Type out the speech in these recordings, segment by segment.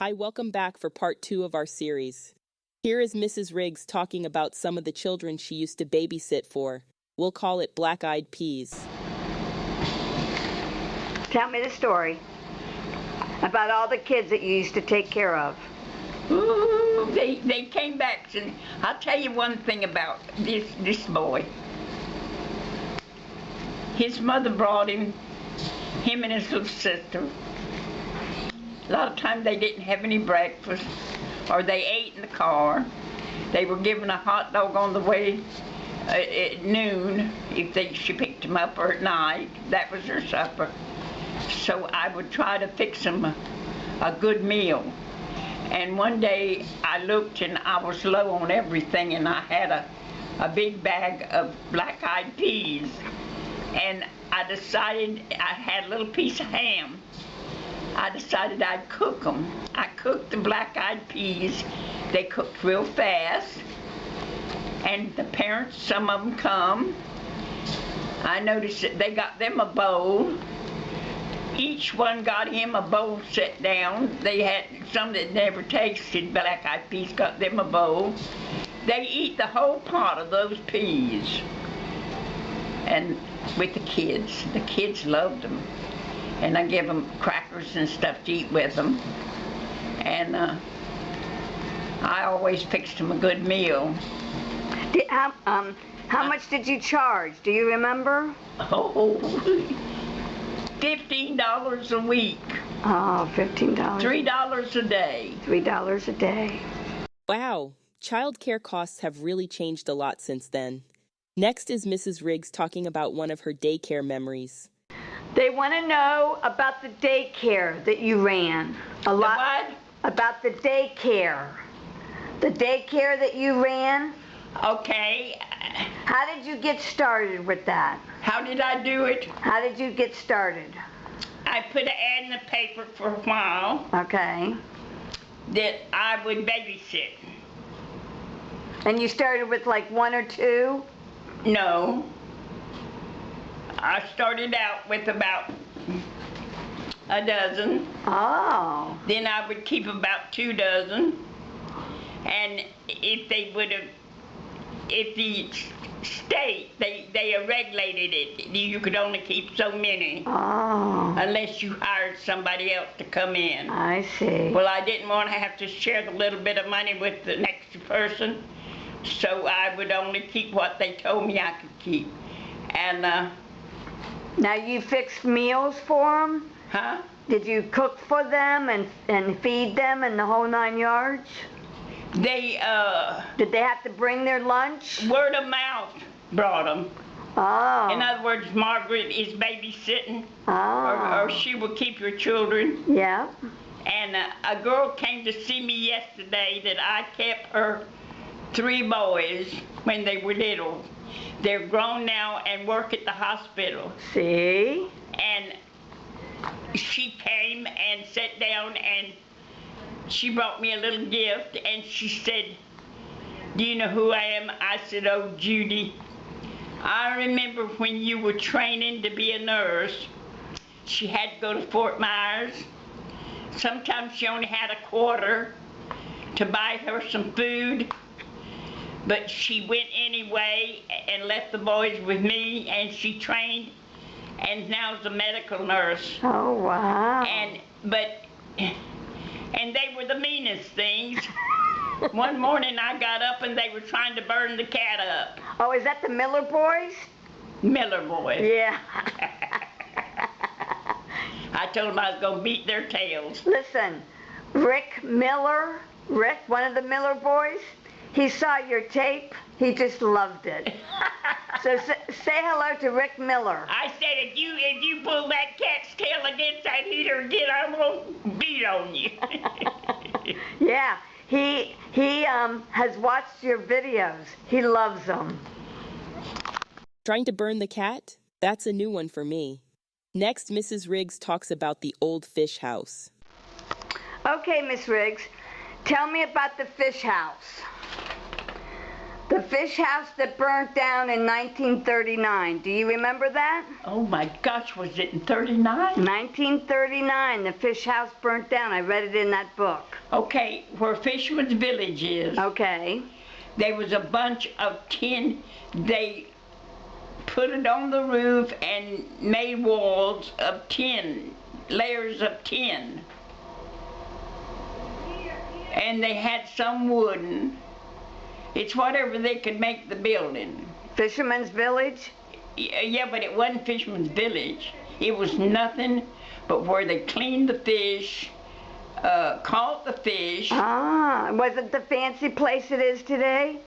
Hi, welcome back for part 2 of our series. Here is Mrs. Riggs talking about some of the children she used to babysit for. We'll call it black-eyed peas. Tell me the story about all the kids that you used to take care of. Ooh, they came back. And I'll tell you one thing about this boy. His mother brought him and his little sister. A lot of times they didn't have any breakfast, or they ate in the car. They were given a hot dog on the way at noon if she picked them up, or at night. That was their supper. So I would try to fix them a good meal. And one day I looked and I was low on everything, and I had a big bag of black-eyed peas. And I decided, I had a little piece of ham. I decided I'd cook them. I cooked the black-eyed peas. They cooked real fast. And the parents, some of them come. I noticed that they got them a bowl. Each one got him a bowl set down. They had some that never tasted black-eyed peas, got them a bowl. They eat the whole pot of those peas. And with the kids loved them. And I give them crackers and stuff to eat with them. And I always fixed them a good meal. How much did you charge? Do you remember? Oh, $15 a week. Oh, $15. $3 a day. $3 a day. Wow, child care costs have really changed a lot since then. Next is Mrs. Riggs talking about one of her daycare memories. They want to know about the daycare that you ran. A lot. What? About the daycare. The daycare that you ran. Okay. How did you get started with that? How did I do it? How did you get started? I put an ad in the paper for a while Okay. that I would babysit. And you started with like 1 or 2? No. I started out with about a dozen. Oh. Then I would keep about 2 dozen. And if the state, they regulated it, you could only keep so many. Oh. Unless you hired somebody else to come in. I see. Well, I didn't want to have to share the little bit of money with the next person, so I would only keep what they told me I could keep. And Now you fixed meals for them? huh? Did you cook for them and feed them and the whole 9 yards? They Did they have to bring their lunch? word of mouth brought them. Oh. In other words, Margaret is babysitting, Oh. or she will keep your children. Yeah. And a girl came to see me yesterday that I kept her 3 boys when they were little. They're grown now and work at the hospital. See? And she came and sat down and she brought me a little gift and she said, "Do you know who I am?" I said, "Oh, Judy, I remember when you were training to be a nurse." She had to go to Fort Myers. Sometimes she only had a quarter to buy her some food, but she went anyway and left the boys with me, and she trained and now is a medical nurse. Oh, wow. And they were the meanest things. One morning I got up and they were trying to burn the cat up. Oh, is that the Miller boys? Miller boys. Yeah. I told them I was going to beat their tails. Listen, Rick, one of the Miller boys, he saw your tape. He just loved it. So say hello to Rick Miller. I said, if you pull that cat's tail against that heater again, I'm going to beat on you. Yeah, he has watched your videos. He loves them. Trying to burn the cat? That's a new one for me. Next, Mrs. Riggs talks about the old fish house. Okay, Miss Riggs, tell me about the fish house. The fish house that burnt down in 1939. Do you remember that? Oh my gosh, was it in 39? 1939, the fish house burnt down. I read it in that book. Okay, where Fisherman's Village is. Okay. There was a bunch of tin. They put it on the roof and made walls of tin, layers of tin. And they had some wooden. It's whatever they could make the building. Fisherman's Village? Yeah, but it wasn't Fisherman's Village. It was nothing but where they cleaned the fish, caught the fish. Ah, was it the fancy place it is today?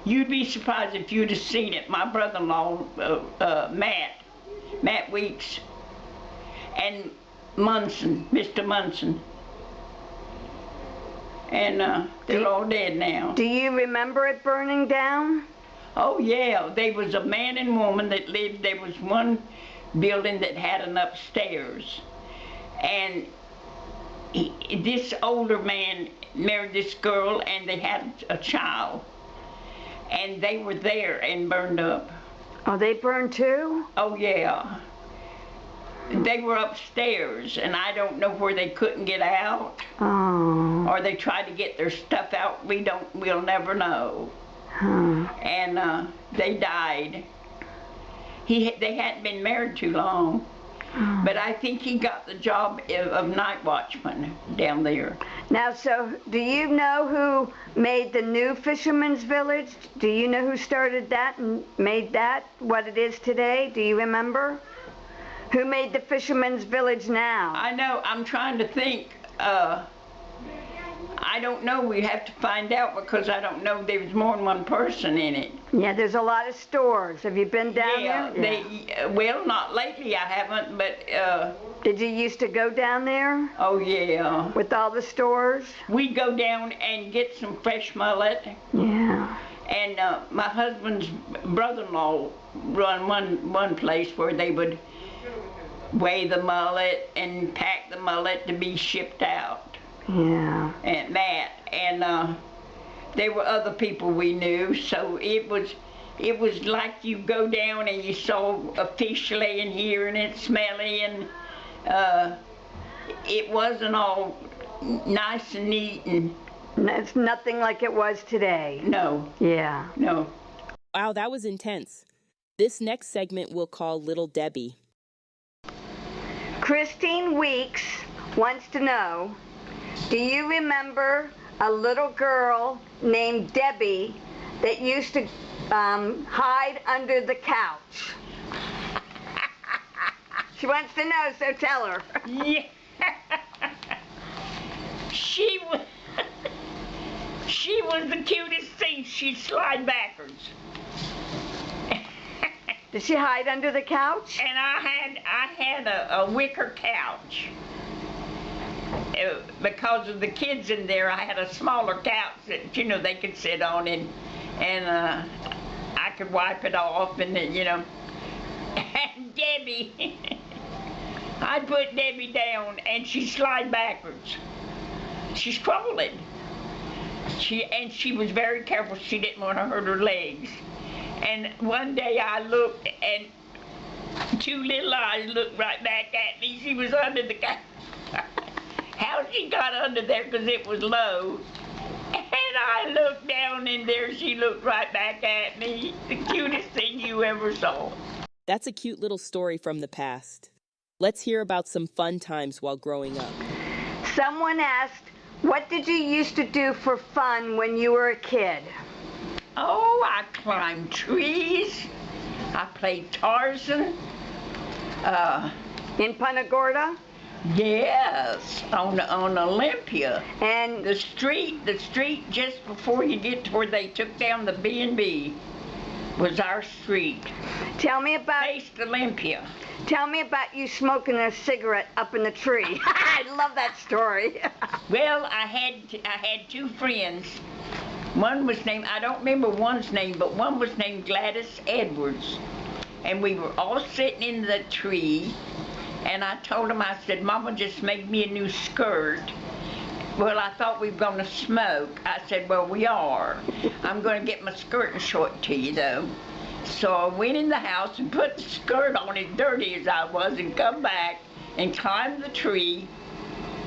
You'd be surprised if you'd have seen it. My brother-in-law, Matt Weeks, and Munson, Mr. Munson. And they're all dead now. Do you remember it burning down? Oh yeah, there was a man and woman that lived, there was one building that had an upstairs. And this older man married this girl and they had a child. And they were there and burned up. Oh, they burned too? Oh yeah. They were upstairs, and I don't know where they couldn't get out. Oh. Or they tried to get their stuff out. We'll never know. Huh. And they died. They hadn't been married too long, but I think he got the job of night watchman down there. Now, so do you know who made the new Fisherman's Village? Do you know who started that and made that what it is today? Do you remember? Who made the Fisherman's Village now? I know, I'm trying to think. I don't know, we have to find out because I don't know, there's more than one person in it. Yeah, there's a lot of stores. Have you been down there? Yeah, well, not lately, I haven't, but... Did you used to go down there? Oh, yeah. With all the stores? We go down and get some fresh mullet. Yeah. And my husband's brother-in-law run one place where they would weigh the mullet and pack the mullet to be shipped out. Yeah. And that, and there were other people we knew, so it was like you go down and you saw a fish laying here and it's smelly, and it wasn't all nice and neat, and it's nothing like it was today. No. Yeah. No. Wow, that was intense. This next segment we'll call Little Debbie. Christine Weeks wants to know, do you remember a little girl named Debbie that used to hide under the couch? She wants to know, so tell her. Yeah. She was the cutest thing. She'd slide backwards. Did she hide under the couch? And I had a wicker couch. Because of the kids in there, I had a smaller couch that, you know, they could sit on, and I could wipe it off, and then, you know. And Debbie, I'd put Debbie down and she'd slide backwards. She's crawling. She was very careful. She didn't want to hurt her legs. And one day I looked, and two little eyes looked right back at me. She was under the couch. How she got under there, because it was low. And I looked down, and there she looked right back at me. The cutest thing you ever saw. That's a cute little story from the past. Let's hear about some fun times while growing up. Someone asked, what did you used to do for fun when you were a kid? Oh, I climbed trees. I played Tarzan. In Punta Gorda? Yes, on Olympia. And the street just before you get to where they took down the B&B was our street. Tell me about... Faced Olympia. Tell me about you smoking a cigarette up in the tree. I love that story. Well, I had two friends. One was named, I don't remember one's name, but one was named Gladys Edwards. And we were all sitting in the tree, and I told him, I said, Mama just made me a new skirt. Well, I thought we were going to smoke. I said, well, we are. I'm going to get my skirt and show it to you, though. So I went in the house and put the skirt on, as dirty as I was, and come back and climbed the tree,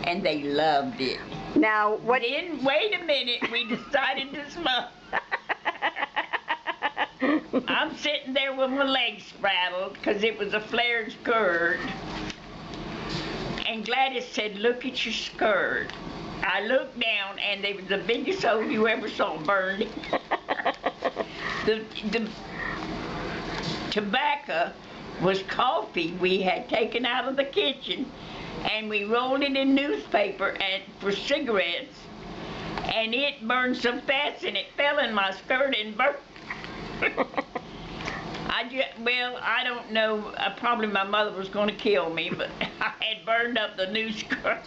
and they loved it. Now, what? Then, wait a minute, we decided to smoke. I'm sitting there with my legs spraddled because it was a flared skirt. And Gladys said, look at your skirt. I looked down and there was the biggest hole you ever saw burned. the tobacco was coffee we had taken out of the kitchen, and we rolled it in newspaper and for cigarettes, and it burned so fast and it fell in my skirt and burned. I don't know, probably my mother was going to kill me, but I had burned up the new skirt.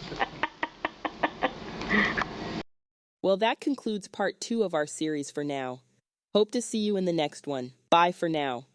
Well, that concludes part 2 of our series for now. Hope to see you in the next one. Bye for now.